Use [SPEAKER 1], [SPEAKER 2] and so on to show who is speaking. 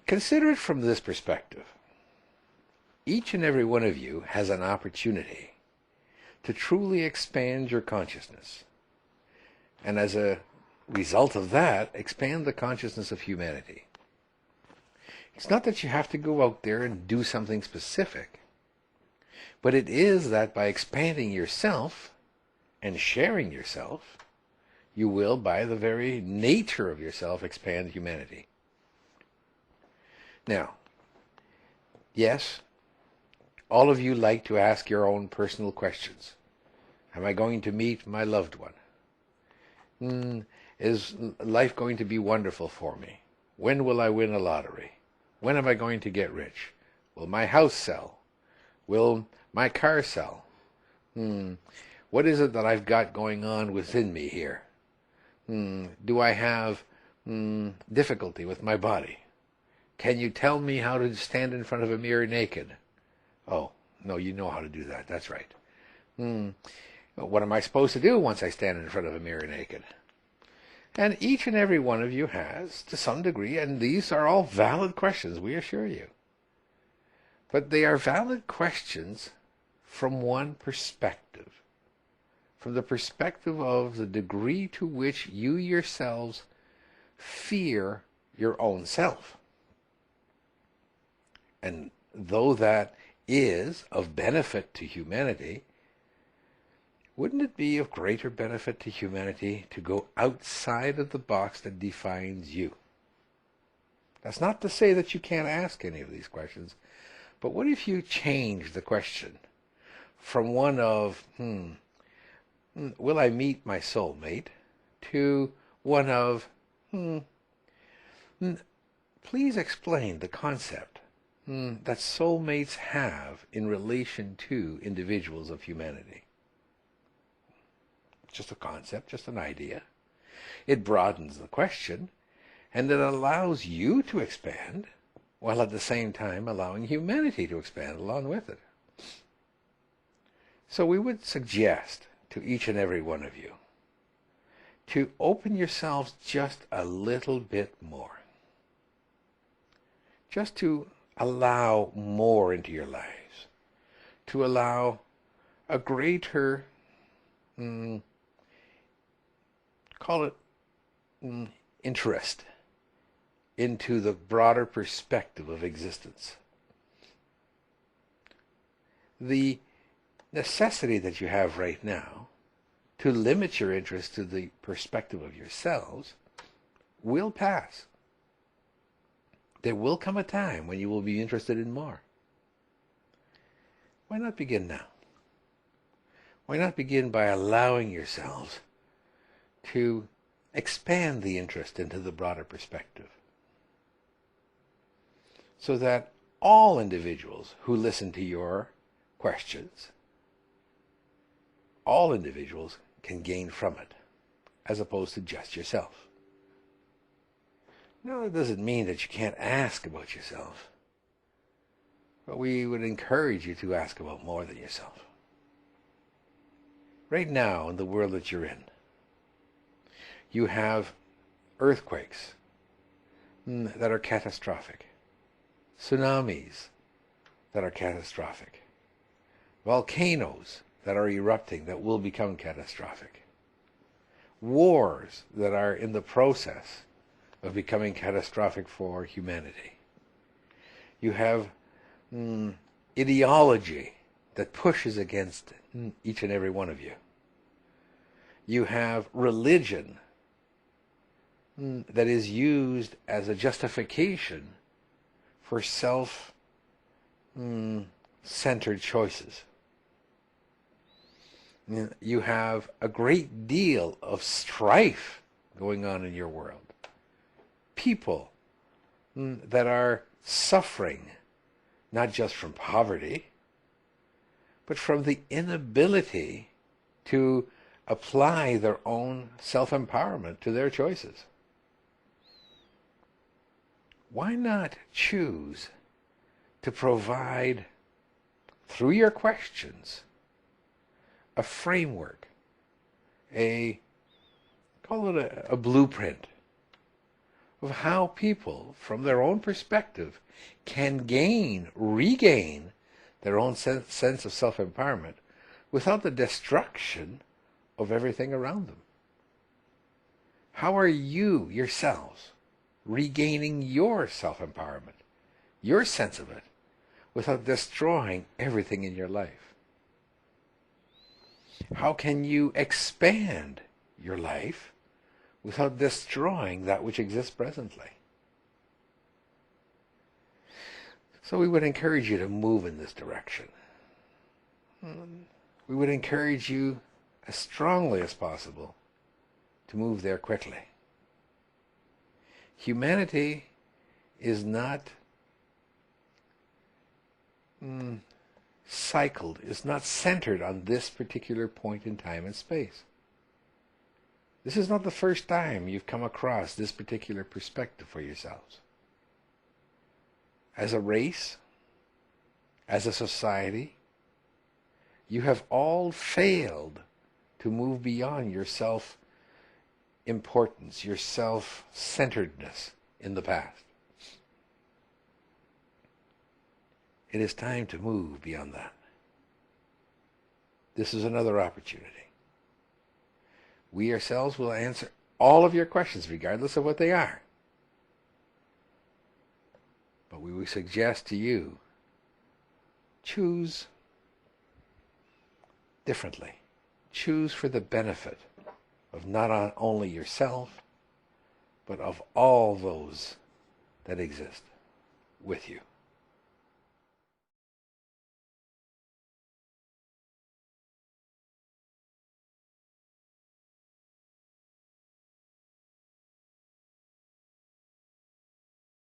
[SPEAKER 1] Consider it from this perspective. Each and every one of you has an opportunity to truly expand your consciousness. And as a result of that, expand the consciousness of humanity. It's not that you have to go out there and do something specific, but it is that by expanding yourself and sharing yourself, you will, by the very nature of yourself, expand humanity. Now, yes, all of you like to ask your own personal questions. Am I going to meet my loved one? Is life going to be wonderful for me? When will I win a lottery? When am I going to get rich? Will my house sell? Will my car sell? What is it that I've got going on within me here? Do I have difficulty with my body? Can you tell me how to stand in front of a mirror naked? Oh, no, you know how to do that. That's right. What am I supposed to do once I stand in front of a mirror naked? And each and every one of you has, to some degree, and these are all valid questions, we assure you. But they are valid questions from one perspective. From the perspective of the degree to which you yourselves fear your own self. And though that is of benefit to humanity, wouldn't it be of greater benefit to humanity to go outside of the box that defines you? That's not to say that you can't ask any of these questions, but what if you change the question from one of, will I meet my soulmate, to one of, please explain the concept that soulmates have in relation to individuals of humanity. Just a concept, just an idea. It broadens the question, and it allows you to expand, while at the same time allowing humanity to expand along with it. So we would suggest to each and every one of you to open yourselves just a little bit more. Just to allow more into your lives. To allow a greater, call it interest into the broader perspective of existence. The necessity that you have right now to limit your interest to the perspective of yourselves will pass. There will come a time when you will be interested in more. Why not begin now? Why not begin by allowing yourselves to expand the interest into the broader perspective, so that all individuals who listen to your questions, all individuals can gain from it, as opposed to just yourself. Now, that doesn't mean that you can't ask about yourself, but we would encourage you to ask about more than yourself. Right now, in the world that you're in, you have earthquakes that are catastrophic, tsunamis that are catastrophic, volcanoes that are erupting that will become catastrophic, wars that are in the process of becoming catastrophic for humanity. You have ideology that pushes against each and every one of you. You have religion that is used as a justification for self-centered choices. You have a great deal of strife going on in your world. People that are suffering, not just from poverty, but from the inability to apply their own self-empowerment to their choices. Why not choose to provide, through your questions, a framework, call it a blueprint, of how people, from their own perspective, can regain their own sense of self-empowerment without the destruction of everything around them. How are you, yourselves, regaining your self-empowerment, your sense of it, without destroying everything in your life? How can you expand your life without destroying that which exists presently? So we would encourage you to move in this direction. We would encourage you as strongly as possible to move there quickly. Humanity is not cycled, is not centered on this particular point in time and space. This is not the first time you've come across this particular perspective for yourselves. As a race, as a society, you have all failed to move beyond your self-importance, your self-centeredness in the past. It is time to move beyond that. This is another opportunity. We ourselves will answer all of your questions, regardless of what they are. But we would suggest to you, choose differently. Choose for the benefit of not only yourself, but of all those that exist with you.